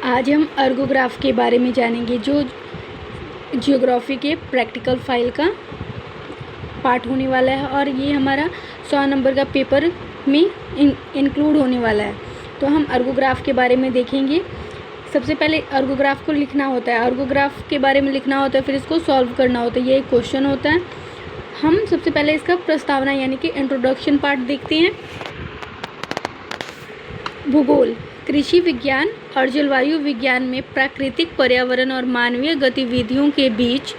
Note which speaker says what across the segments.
Speaker 1: आज हम अर्गोग्राफ के बारे में जानेंगे, जो जियोग्राफी के प्रैक्टिकल फाइल का पार्ट होने वाला है और ये हमारा 100 नंबर का पेपर में इंक्लूड होने वाला है। तो हम अर्गोग्राफ के बारे में देखेंगे। सबसे पहले अर्गोग्राफ को लिखना होता है, अर्गोग्राफ के बारे में लिखना होता है, फिर इसको सॉल्व करना होता है। ये एक क्वेश्चन होता है। हम सबसे पहले इसका प्रस्तावना यानी कि इंट्रोडक्शन पार्ट देखते हैं। भूगोल, कृषि विज्ञान और जलवायु विज्ञान में प्राकृतिक पर्यावरण और मानवीय गतिविधियों के बीच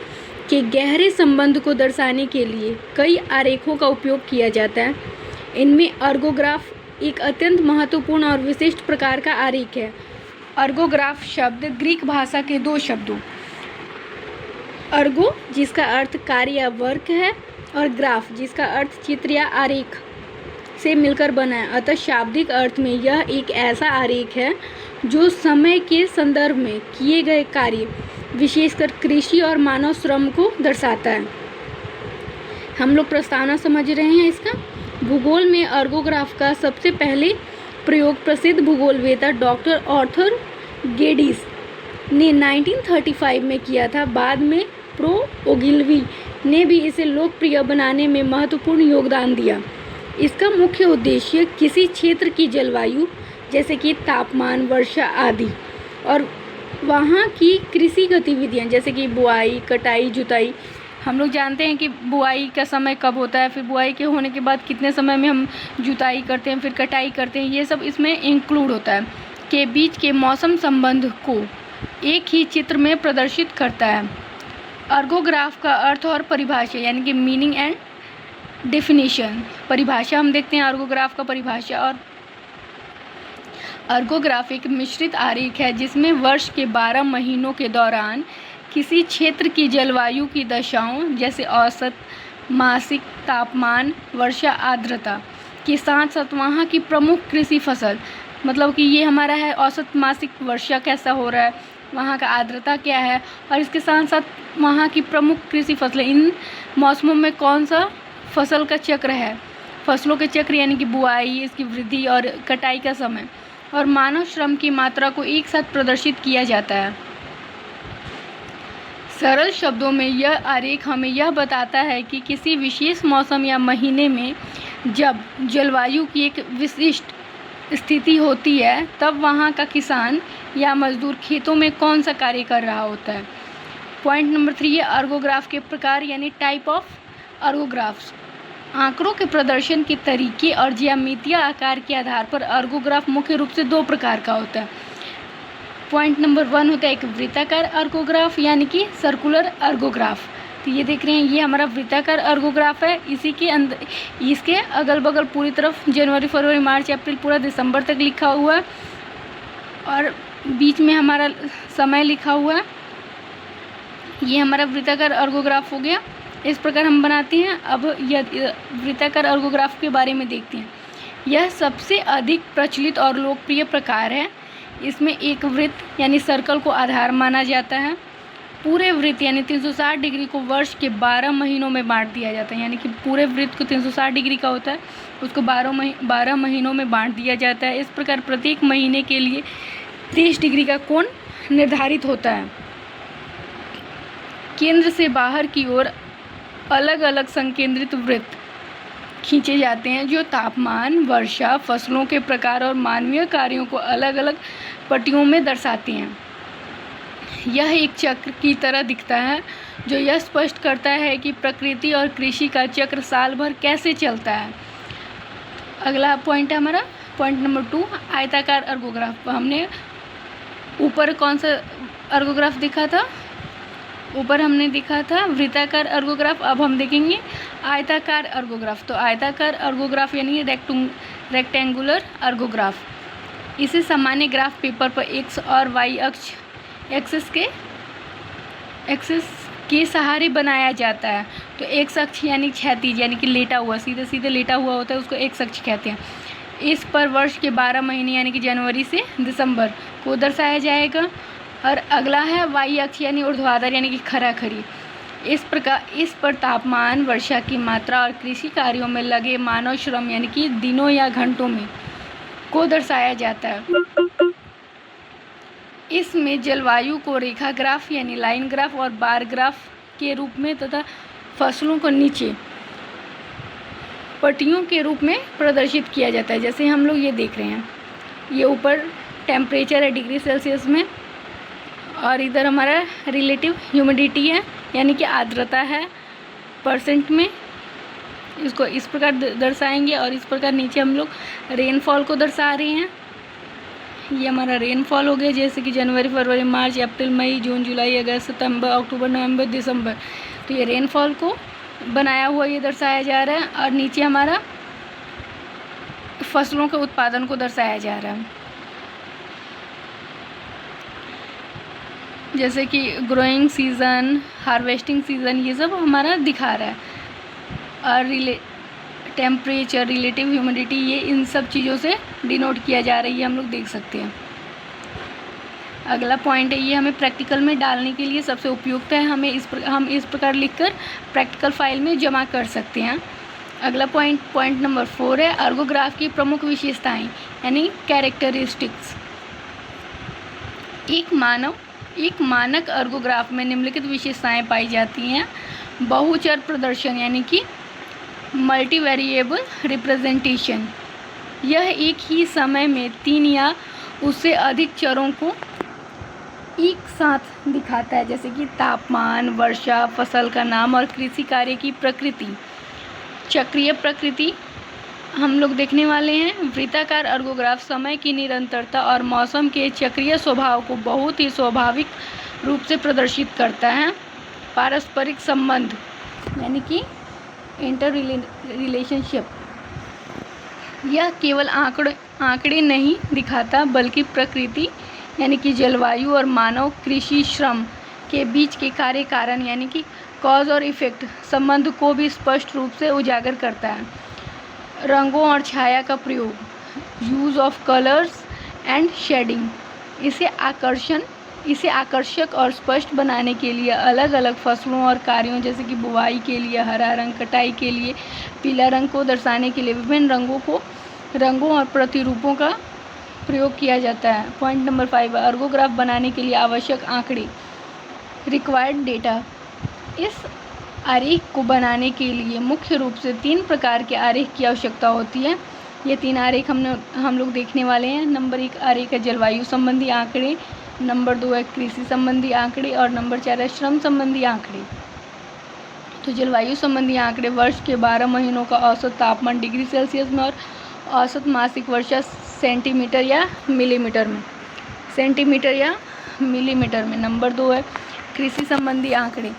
Speaker 1: के गहरे संबंध को दर्शाने के लिए कई आरेखों का उपयोग किया जाता है। इनमें अर्गोग्राफ एक अत्यंत महत्वपूर्ण और विशिष्ट प्रकार का आरेख है। अर्गोग्राफ शब्द ग्रीक भाषा के दो शब्दों अर्गो जिसका अर्थ कार्य या वर्क है और ग्राफ जिसका अर्थ चित्र या आरेख से मिलकर बना है। अतः शाब्दिक अर्थ में यह एक ऐसा आरेख है जो समय के संदर्भ में किए गए कार्य, विशेषकर कृषि और मानव श्रम को दर्शाता है। हम लोग प्रस्तावना समझ रहे हैं इसका। भूगोल में अर्गोग्राफ का सबसे पहले प्रयोग प्रसिद्ध भूगोलवेत्ता डॉक्टर आर्थर गेडिस ने 1935 में किया था। बाद में प्रो ओगिलवी ने भी इसे लोकप्रिय बनाने में महत्वपूर्ण योगदान दिया। इसका मुख्य उद्देश्य किसी क्षेत्र की जलवायु जैसे कि तापमान, वर्षा आदि और वहाँ की कृषि गतिविधियाँ जैसे कि बुआई, कटाई, जुताई। हम लोग जानते हैं कि बुआई का समय कब होता है, फिर बुआई के होने के बाद कितने समय में हम जुताई करते हैं, फिर कटाई करते हैं, ये सब इसमें इंक्लूड होता है, के बीच के मौसम संबंध को एक ही चित्र में प्रदर्शित करता है। अर्गोग्राफ का अर्थ और परिभाषा यानी कि मीनिंग एंड डेफिनेशन। परिभाषा हम देखते हैं अर्गोग्राफ का परिभाषा। और अर्गोग्राफ एक मिश्रित आरेख है जिसमें वर्ष के 12 महीनों के दौरान किसी क्षेत्र की जलवायु की दशाओं जैसे औसत, मासिक तापमान, वर्षा, आर्द्रता के साथ साथ वहाँ की प्रमुख कृषि फसल, मतलब कि ये हमारा है औसत मासिक वर्षा कैसा हो रहा है, वहाँ का आर्द्रता क्या है, और इसके साथ साथ वहाँ की प्रमुख कृषि फसलें, इन मौसमों में कौन सा फसल का चक्र है, फसलों के चक्र यानी कि बुआई, इसकी वृद्धि और कटाई का समय, और मानव श्रम की मात्रा को एक साथ प्रदर्शित किया जाता है। सरल शब्दों में यह आरेख हमें यह बताता है कि किसी विशेष मौसम या महीने में जब जलवायु की एक विशिष्ट स्थिति होती है तब वहाँ का किसान या मजदूर खेतों में कौन सा कार्य कर रहा होता है। पॉइंट नंबर 3 है अर्गोग्राफ के प्रकार यानी टाइप ऑफ अर्गोग्राफ्स। आंकड़ों के प्रदर्शन के तरीके और ज्यामितीय आकार के आधार पर अर्गोग्राफ मुख्य रूप से 2 प्रकार का होता है। पॉइंट नंबर 1 होता है एक वृत्ताकार अर्गोग्राफ यानी कि सर्कुलर अर्गोग्राफ। तो ये देख रहे हैं, ये हमारा वृत्ताकार अर्गोग्राफ है। इसी के अंदर, इसके अगल बगल पूरी तरफ जनवरी, फरवरी, मार्च, अप्रैल, पूरा दिसंबर तक लिखा हुआ है और बीच में हमारा समय लिखा हुआ है। ये हमारा वृत्ताकार अर्गोग्राफ हो गया। इस प्रकार हम बनाते हैं। अब यह वृत्ताकार अर्गोग्राफ के बारे में देखते हैं। यह सबसे अधिक प्रचलित और लोकप्रिय प्रकार है। इसमें एक वृत्त यानी सर्कल को आधार माना जाता है। पूरे वृत्त यानी 360 डिग्री को वर्ष के 12 महीनों में बांट दिया जाता है, यानी कि पूरे वृत्त को 360 डिग्री का होता है, उसको 12 महीनों में बांट दिया जाता है। इस प्रकार प्रत्येक महीने के लिए 30 डिग्री का कोण निर्धारित होता है। केंद्र से बाहर की ओर अलग अलग संकेंद्रित वृत्त खींचे जाते हैं जो तापमान, वर्षा, फसलों के प्रकार और मानवीय कार्यों को अलग अलग पट्टियों में दर्शाते हैं। यह एक चक्र की तरह दिखता है जो यह स्पष्ट करता है कि प्रकृति और कृषि का चक्र साल भर कैसे चलता है। अगला पॉइंट है हमारा पॉइंट नंबर 2 आयताकार अर्गोग्राफ। हमने ऊपर कौन सा अर्गोग्राफ देखा था? ऊपर हमने देखा था वृत्ताकार अर्गोग्राफ। अब हम देखेंगे आयताकार अर्गोग्राफ। तो आयताकार अर्गोग्राफ यानी रेक्टेंगुलर अर्गोग्राफ। इसे सामान्य ग्राफ पेपर पर एक्स और वाई अक्ष एक्सिस के सहारे बनाया जाता है। तो एक्स अक्ष यानी क्षैतिज यानी कि लेटा हुआ, सीधे सीधे लेटा हुआ होता है, उसको एक्स अक्ष कहते हैं। इस पर वर्ष के 12 महीने यानी कि जनवरी से दिसंबर को दर्शाया जाएगा। और अगला है वाई अक्ष यानी ऊर्ध्वाधर यानी कि खरा खरी। इस पर तापमान, वर्षा की मात्रा और कृषि कार्यों में लगे मानव श्रम यानी कि दिनों या घंटों में को दर्शाया जाता है। इसमें जलवायु को रेखा ग्राफ यानी लाइन ग्राफ और बार ग्राफ के रूप में तथा फसलों को नीचे पट्टियों के रूप में प्रदर्शित किया जाता है। जैसे हम लोग ये देख रहे हैं, ये ऊपर टेम्परेचर है डिग्री सेल्सियस में, और इधर हमारा रिलेटिव ह्यूमिडिटी है यानी कि आर्द्रता है परसेंट में, इसको इस प्रकार दर्शाएंगे। और इस प्रकार नीचे हम लोग रेनफॉल को दर्शा रहे हैं। ये हमारा रेनफॉल हो गया, जैसे कि जनवरी, फरवरी, मार्च, अप्रैल, मई, जून, जुलाई, अगस्त, सितंबर, अक्टूबर, नवंबर, दिसंबर। तो ये रेनफॉल को बनाया हुआ ये दर्शाया जा रहा है। और नीचे हमारा फसलों के उत्पादन को दर्शाया जा रहा है, जैसे कि ग्रोइंग सीज़न, हार्वेस्टिंग सीज़न, ये सब हमारा दिखा रहा है। और टेम्परेचर, रिलेटिव ह्यूमिडिटी, ये इन सब चीज़ों से डिनोट किया जा रही है, हम लोग देख सकते हैं। अगला पॉइंट है, ये हमें प्रैक्टिकल में डालने के लिए सबसे उपयुक्त है। हम इस प्रकार लिखकर प्रैक्टिकल फाइल में जमा कर सकते हैं। अगला पॉइंट नंबर 4 है, अर्गोग्राफ की प्रमुख विशेषताएं यानी कैरेक्टरिस्टिक्स। एक मानक अर्गोग्राफ में निम्नलिखित विशेषताएं पाई जाती हैं। बहुचर प्रदर्शन यानी कि मल्टी वेरिएबल रिप्रेजेंटेशन, यह एक ही समय में 3 या उससे अधिक चरों को एक साथ दिखाता है, जैसे कि तापमान, वर्षा, फसल का नाम और कृषि कार्य की प्रकृति। चक्रीय प्रकृति हम लोग देखने वाले हैं। वृत्ताकार अर्गोग्राफ समय की निरंतरता और मौसम के चक्रीय स्वभाव को बहुत ही स्वाभाविक रूप से प्रदर्शित करता है। पारस्परिक संबंध यानी कि इंटर रिलेशनशिप, यह केवल आंकड़े नहीं दिखाता बल्कि प्रकृति यानी कि जलवायु और मानव कृषि श्रम के बीच के कार्य कारण यानी कि कॉज और इफ़ेक्ट संबंध को भी स्पष्ट रूप से उजागर करता है। रंगों और छाया का प्रयोग, use of colours and shading, इसे आकर्षक और स्पष्ट बनाने के लिए अलग अलग फसलों और कार्यों जैसे कि बुवाई के लिए हरा रंग, कटाई के लिए पीला रंग को दर्शाने के लिए विभिन्न रंगों और प्रतिरूपों का प्रयोग किया जाता है। पॉइंट नंबर 5, अर्गोग्राफ बनाने के लिए आवश्यक आंकड़े, रिक्वायर्ड डेटा। इस आरेख को बनाने के लिए मुख्य रूप से 3 प्रकार के आरेख की आवश्यकता होती है। ये 3 आरेख हम लोग देखने वाले हैं। नंबर 1 आरेख है जलवायु संबंधी आंकड़े, नंबर 2 है कृषि संबंधी आंकड़े और नंबर 4 है श्रम संबंधी आंकड़े। तो जलवायु संबंधी आंकड़े वर्ष के 12 महीनों का औसत तापमान डिग्री सेल्सियस में और औसत मासिक वर्षा सेंटीमीटर या मिलीमीटर में। नंबर 2 है कृषि संबंधी आंकड़े,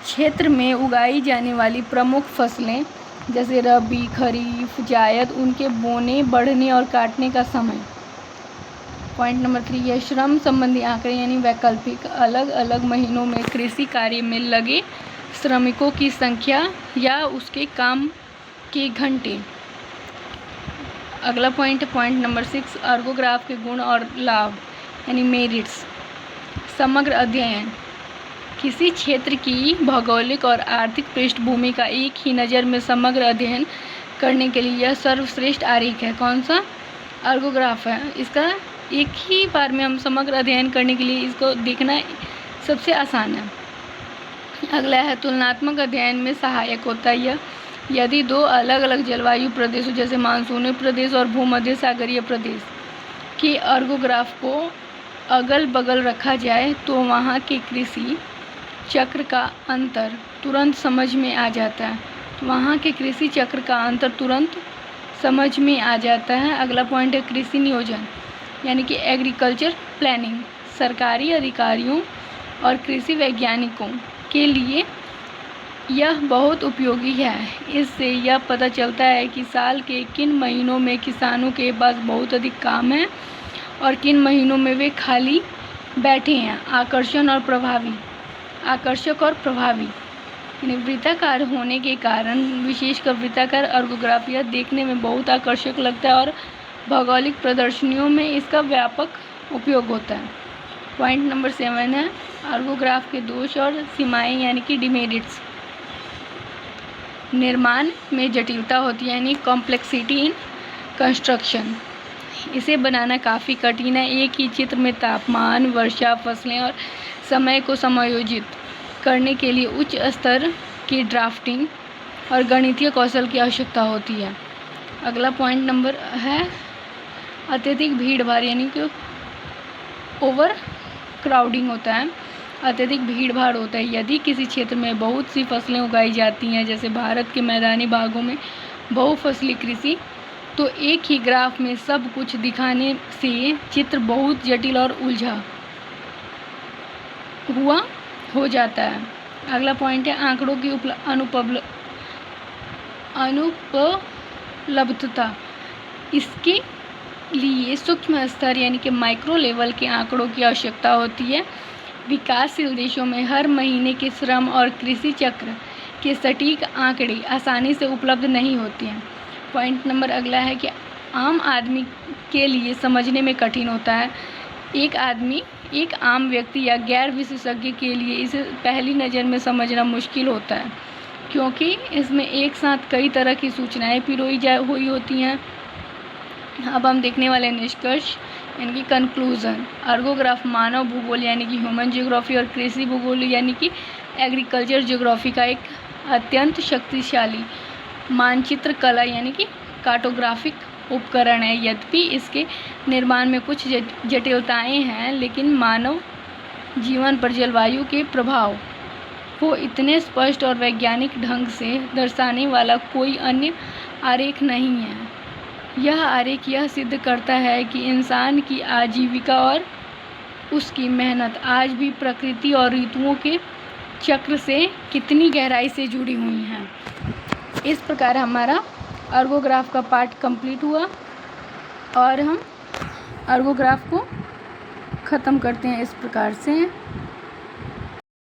Speaker 1: क्षेत्र में उगाई जाने वाली प्रमुख फसलें जैसे रबी, खरीफ, जायद, उनके बोने, बढ़ने और काटने का समय। पॉइंट नंबर 3 है श्रम संबंधी आंकड़े यानी वैकल्पिक, अलग अलग महीनों में कृषि कार्य में लगे श्रमिकों की संख्या या उसके काम के घंटे। अगला पॉइंट नंबर 6, अर्गोग्राफ के गुण और लाभ यानी मेरिट्स। समग्र अध्ययन, किसी क्षेत्र की भौगोलिक और आर्थिक पृष्ठभूमि का एक ही नज़र में समग्र अध्ययन करने के लिए यह सर्वश्रेष्ठ आरेख है। कौन सा? अर्गोग्राफ है। इसका एक ही बार में हम समग्र अध्ययन करने के लिए इसको देखना सबसे आसान है। अगला है तुलनात्मक अध्ययन में सहायक होता है यह यदि 2 अलग अलग जलवायु प्रदेशों जैसे मानसूनी प्रदेश और भूमध्य सागरीय प्रदेश के अर्गोग्राफ को अगल बगल रखा जाए तो वहाँ के कृषि चक्र का अंतर तुरंत समझ में आ जाता है। अगला पॉइंट है कृषि नियोजन यानी कि एग्रीकल्चर प्लानिंग। सरकारी अधिकारियों और कृषि वैज्ञानिकों के लिए यह बहुत उपयोगी है। इससे यह पता चलता है कि साल के किन महीनों में किसानों के पास बहुत अधिक काम है और किन महीनों में वे खाली बैठे हैं। आकर्षक और प्रभावी यानी वृत्ताकार होने के कारण विशेषकर वृत्ताकार अर्गोग्राफ यह देखने में बहुत आकर्षक लगता है और भौगोलिक प्रदर्शनियों में इसका व्यापक उपयोग होता है। पॉइंट नंबर 7 है अर्गोग्राफ के दोष और सीमाएं यानी कि डिमेरिट्स। निर्माण में जटिलता होती है यानी कॉम्प्लेक्सिटी इन कंस्ट्रक्शन। इसे बनाना काफ़ी कठिन है। एक ही चित्र में तापमान, वर्षा, फसलें और समय को समायोजित करने के लिए उच्च स्तर की ड्राफ्टिंग और गणितीय कौशल की आवश्यकता होती है। अगला पॉइंट नंबर है अत्यधिक भीड़-भाड़, यानी कि ओवर क्राउडिंग होता है, अत्यधिक भीड़-भाड़ होता है। यदि किसी क्षेत्र में बहुत सी फसलें उगाई जाती हैं, जैसे भारत के मैदानी भागों में बहुफसली कृषि, तो एक ही ग्राफ में सब कुछ दिखाने से चित्र बहुत जटिल और उलझा हुआ हो जाता है। अगला पॉइंट है आंकड़ों की अनुपलब्धता। इसके लिए सूक्ष्म स्तर यानी कि माइक्रो लेवल के आंकड़ों की आवश्यकता होती है। विकासशील देशों में हर महीने के श्रम और कृषि चक्र के सटीक आंकड़े आसानी से उपलब्ध नहीं होते हैं। पॉइंट नंबर अगला है कि आम आदमी के लिए समझने में कठिन होता है। एक आम व्यक्ति या गैर विशेषज्ञ के लिए इसे पहली नज़र में समझना मुश्किल होता है, क्योंकि इसमें एक साथ कई तरह की सूचनाएं पिरोई हुई होती हैं। अब हम देखने वाले निष्कर्ष यानी कि कंक्लूजन। आर्गोग्राफ मानव भूगोल यानी कि ह्यूमन ज्योग्राफी और कृषि भूगोल यानी कि एग्रीकल्चर ज्योग्राफी का एक अत्यंत शक्तिशाली मानचित्र कला यानी कि कार्टोग्राफिक उपकरण है। यद्यपि इसके निर्माण में कुछ जटिलताएं हैं, लेकिन मानव जीवन पर जलवायु के प्रभाव को इतने स्पष्ट और वैज्ञानिक ढंग से दर्शाने वाला कोई अन्य आरेख नहीं है। यह आरेख यह सिद्ध करता है कि इंसान की आजीविका और उसकी मेहनत आज भी प्रकृति और ऋतुओं के चक्र से कितनी गहराई से जुड़ी हुई हैं। इस प्रकार हमारा आर्गोग्राफ का पार्ट कंप्लीट हुआ और हम आर्गोग्राफ को ख़त्म करते हैं इस प्रकार से।